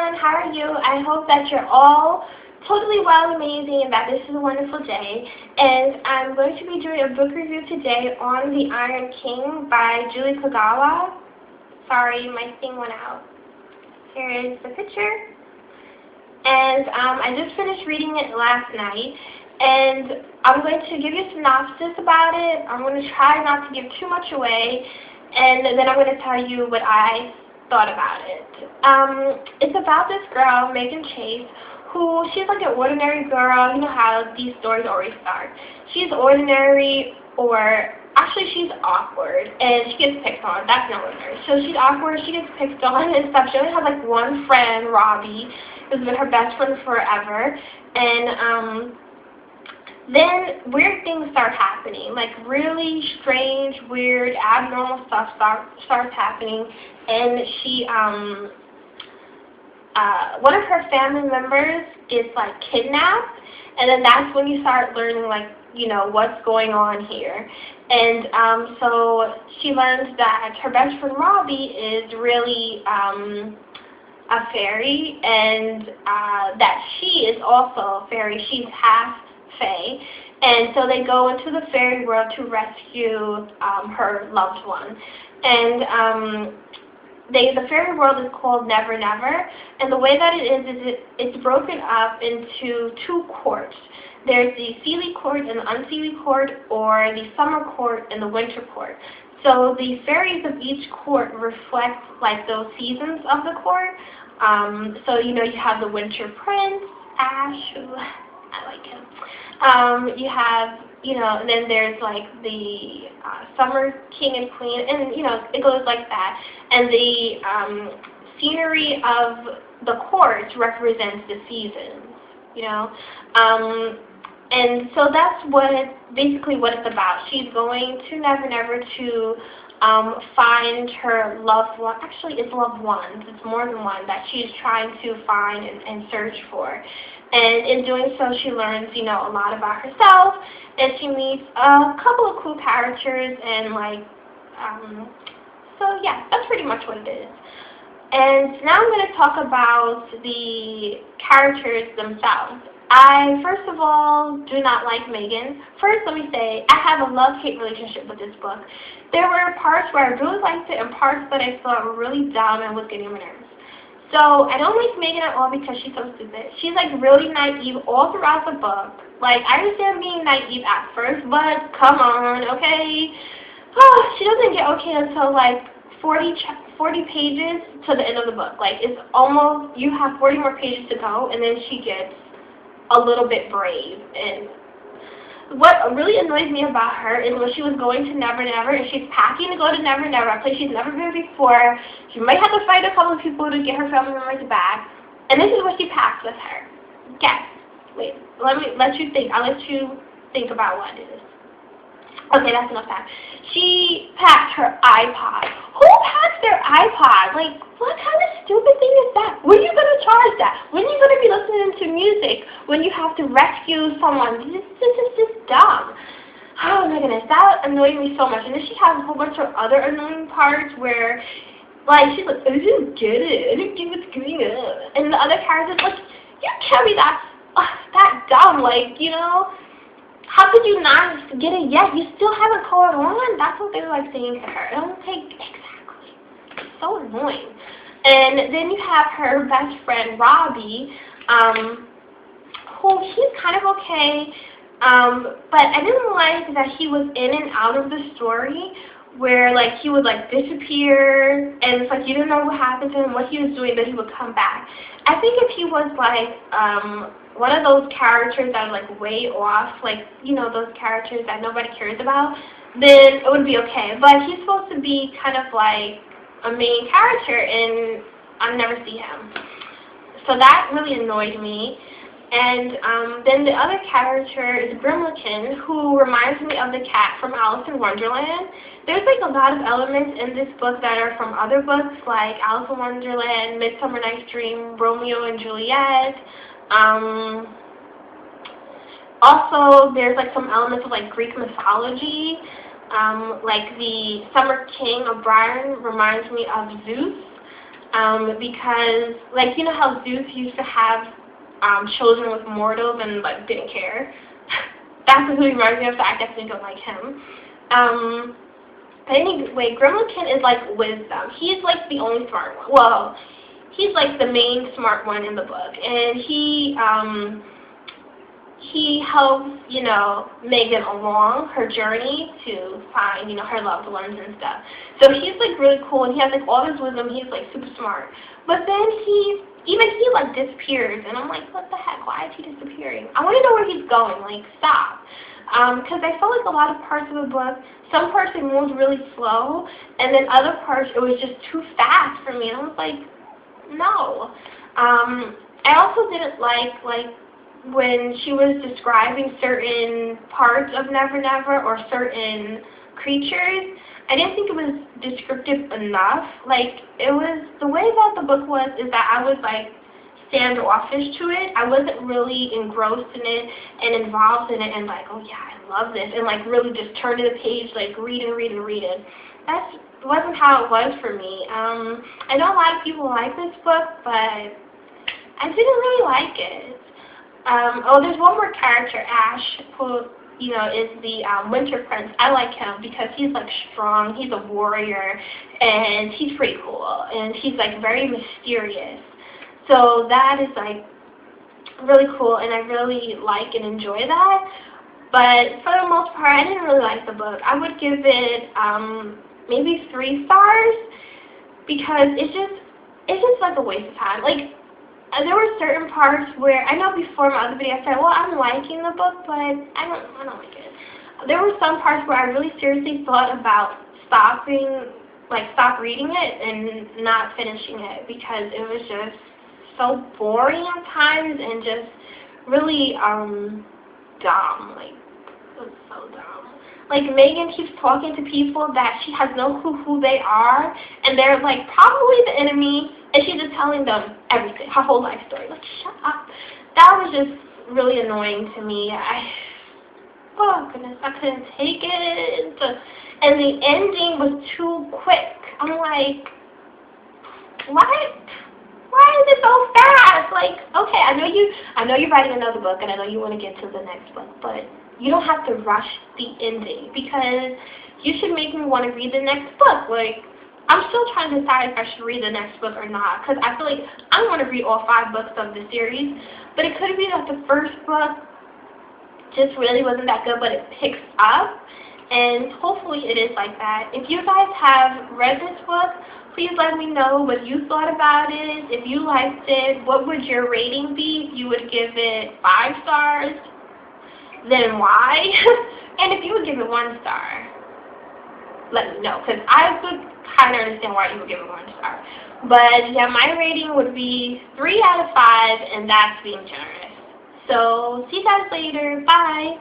everyone, how are you? I hope that you're all totally well and amazing and that this is a wonderful day. And I'm going to be doing a book review today on The Iron King by Julie Kagawa. Sorry, my thing went out. Here is the picture. And I just finished reading it last night. And I'm going to give you a synopsis about it. I'm going to try not to give too much away. And then I'm going to tell you what I thought about it. It's about this girl, Megan Chase, who, she's like an ordinary girl. You know how these stories always start. She's ordinary, or actually she's awkward, and she gets picked on. That's not ordinary. So she's awkward, she gets picked on and stuff. She only has like one friend, Robbie, who's been her best friend forever. And then weird things start happening, like really strange, weird, abnormal stuff starts happening, and she, one of her family members gets like kidnapped, and then that's when you start learning, like, you know, what's going on here. And so she learns that her best friend Robbie is really a fairy, and that she is also a fairy. She's half fae, and so they go into the fairy world to rescue her loved one. And the fairy world is called Never Never, and the way that it is it's broken up into two courts. There's the Seelie court and the Unseelie court, or the summer court and the winter court. So the fairies of each court reflect like those seasons of the court. So you know, you have the winter prince, Ash, who I like him. You have, you know, and then there's like the summer king and queen, and you know, it goes like that. And the scenery of the court represents the seasons, you know. And so that's basically what it's about. She's going to Never Never to find her loved one. Actually, it's loved ones. It's more than one that she's trying to find and search for. And in doing so, she learns, you know, a lot about herself, and she meets a couple of cool characters, and like, so yeah, that's pretty much what it is. And now I'm going to talk about the characters themselves. I, first of all, do not like Megan. First, let me say, I have a love-hate relationship with this book. There were parts where I really liked it and parts that I thought were really dumb and was getting on my nerves. So, I don't like Megan at all because she's so stupid. She's like really naive all throughout the book. Like, I understand being naive at first, but come on, okay? Oh, she doesn't get okay until like 40 pages to the end of the book. Like, it's almost, you have 40 more pages to go, and then she gets a little bit brave. And what really annoys me about her is when she was going to Never Never, and she's packing to go to Never Never, a place she's never been before. She might have to fight a couple of people to get her family members back. And this is what she packs with her. Guess. Wait, let you think. I'll let you think about what it is. Okay, that's enough time. She packed her iPod. Who packs their iPod? Like, what kind of stupid thing is that? When are you going to charge that? When are you going to be listening to music when you have to rescue someone? This is just dumb. Oh my goodness, that annoyed me so much. And then she has a whole bunch of other annoying parts where, like, she's like, I didn't get it. I didn't get what's going on. And the other characters, like, you can't be that dumb. Like, you know, how could you not get it yet? You still haven't caught on. That's what they were like saying to her. It doesn't take, exactly. It's so annoying. And then you have her best friend, Robbie, who, he's kind of okay, but I didn't like that he was in and out of the story, where like he would like disappear, and it's like you didn't know what happened to him, what he was doing, then he would come back. I think if he was like one of those characters that are like way off, like, you know, those characters that nobody cares about, then it would be okay. But he's supposed to be kind of like a main character, and I never see him. So that really annoyed me. And then the other character is Grimlikin, who reminds me of the cat from Alice in Wonderland. There's like a lot of elements in this book that are from other books, like Alice in Wonderland, Midsummer Night's Dream, Romeo and Juliet. Also, there's like some elements of like Greek mythology. Like the Summer King of Brian reminds me of Zeus. because, like, you know how Zeus used to have children with mortals and, like, didn't care? That's who he reminds me of, so I definitely don't like him. But anyway, Gremlinkin is like wisdom. He's like the only smart one. Well, he's like the main smart one in the book, and he helps, you know, Megan along her journey to find, you know, her loved ones and stuff. So he's like really cool, and he has like all this wisdom. He's like super smart. But then he like disappears, and I'm like, what the heck? Why is he disappearing? I want to know where he's going. Like, stop. Because I felt like a lot of parts of the book, some parts it moved really slow, and then other parts it was just too fast for me. And I was like, no. I also didn't like when she was describing certain parts of Never Never or certain creatures. I didn't think it was descriptive enough. Like, it was, the way that the book was is that I was like standoffish to it. I wasn't really engrossed in it and involved in it and like, oh yeah, I love this, and like really just turn to the page, like read and read and read it. That wasn't how it was for me. I know a lot of people like this book, but I didn't really like it. Oh, there's one more character, Ash, who, you know, is the Winter Prince. I like him because he's like strong, he's a warrior, and he's pretty cool, and he's like very mysterious. So that is like really cool, and I really like and enjoy that. But for the most part, I didn't really like the book. I would give it maybe 3 stars because it's just like a waste of time. Like, there were certain parts where, I know before my other video I said, well, I'm liking the book, but I don't like it. There were some parts where I really seriously thought about stop reading it and not finishing it because it was just so boring at times and just really dumb. Like, it was so dumb. Like, Megan keeps talking to people that she has no clue who they are, and they're like probably the enemy, and she's just telling them everything, her whole life story. Like, shut up. That was just really annoying to me. Oh goodness, I couldn't take it. And the ending was too quick. I'm like, what? Why is it so fast? Like, okay, I know you're writing another book, and I know you want to get to the next book, but you don't have to rush the ending because you should make me want to read the next book. Like, I'm still trying to decide if I should read the next book or not because I feel like I want to read all 5 books of the series, but it could be that the first book just really wasn't that good, but it picks up, and hopefully it is like that. If you guys have read this book, please let me know what you thought about it. If you liked it, what would your rating be? If you would give it 5 stars, then why? And if you would give it 1 star, let me know, because I would kind of understand why you would give it 1 star. But yeah, my rating would be 3 out of 5, and that's being generous. So see you guys later. Bye.